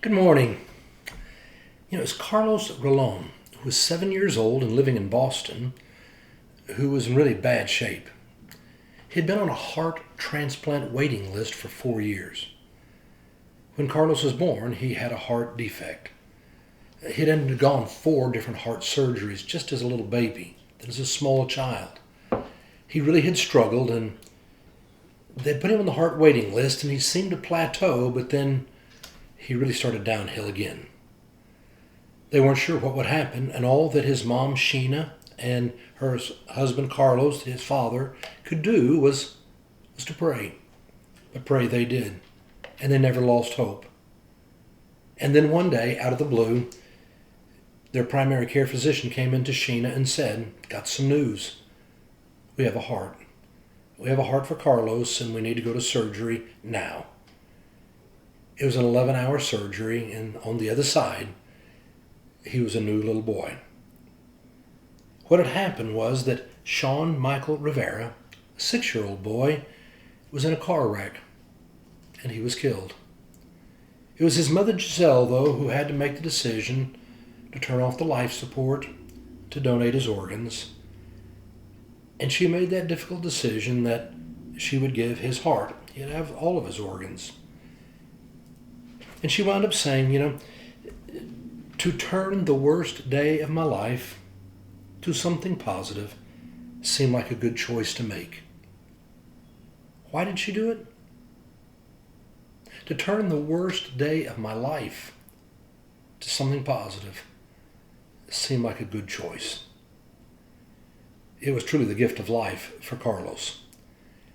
Good morning. It's Carlos Rolon, who was 7 years old and living in Boston, who was in really bad shape. He'd been on a heart transplant waiting list for 4 years. When Carlos was born, he had a heart defect. He'd undergone 4 different heart surgeries just as a little baby, then as a small child. He really had struggled, and they put him on the heart waiting list, and he seemed to plateau, but then he really started downhill again. They weren't sure what would happen, and all that his mom, Sheena, and her husband, Carlos, his father, could do was to pray. But pray they did, and they never lost hope. And then one day, out of the blue, their primary care physician came into Sheena and said, "Got some news. We have a heart. We have a heart for Carlos, and we need to go to surgery now." It was an 11-hour surgery, and on the other side, he was a new little boy. What had happened was that Sean Michael Rivera, a 6-year-old boy, was in a car wreck, and he was killed. It was his mother, Giselle, though, who had to make the decision to turn off the life support, to donate his organs. And she made that difficult decision that she would give his heart. He'd have all of his organs. And she wound up saying, to turn the worst day of my life to something positive seemed like a good choice to make. Why did she do it? To turn the worst day of my life to something positive seemed like a good choice. It was truly the gift of life for Carlos.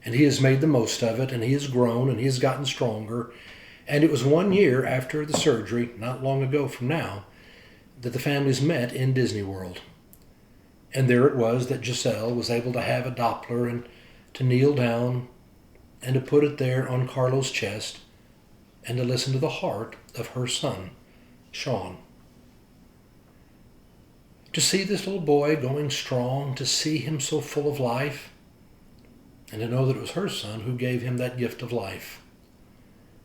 And he has made the most of it, and he has grown, and he has gotten stronger. And it was 1 year after the surgery, not long ago from now, that the families met in Disney World. And there it was that Giselle was able to have a Doppler and to kneel down and to put it there on Carlos' chest and to listen to the heart of her son, Sean. To see this little boy going strong, to see him so full of life, and to know that it was her son who gave him that gift of life,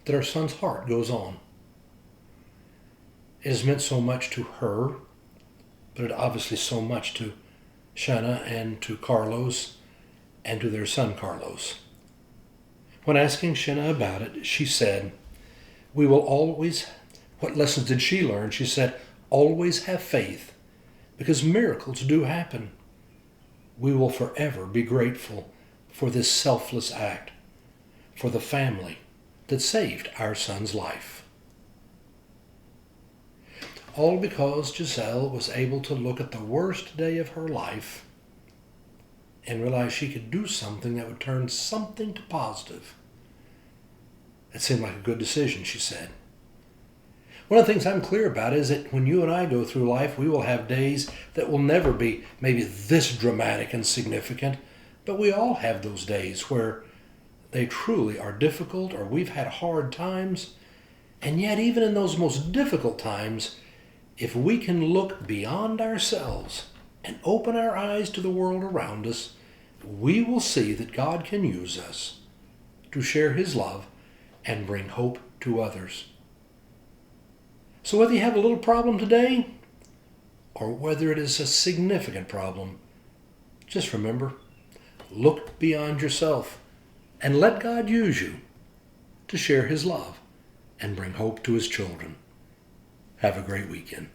that our son's heart goes on. It has meant so much to her, but it obviously so much to Shanna and to Carlos and to their son Carlos. When asking Shanna about it, she said, "We will always," what lessons did she learn? She said, "always have faith, because miracles do happen. We will forever be grateful for this selfless act, for the family that saved our son's life." All because Giselle was able to look at the worst day of her life and realize she could do something that would turn something to positive. It seemed like a good decision, she said. One of the things I'm clear about is that when you and I go through life, we will have days that will never be maybe this dramatic and significant, but we all have those days where they truly are difficult, or we've had hard times. And yet, even in those most difficult times, if we can look beyond ourselves and open our eyes to the world around us, we will see that God can use us to share His love and bring hope to others. So whether you have a little problem today, or whether it is a significant problem, just remember, look beyond yourself and let God use you to share His love and bring hope to His children. Have a great weekend.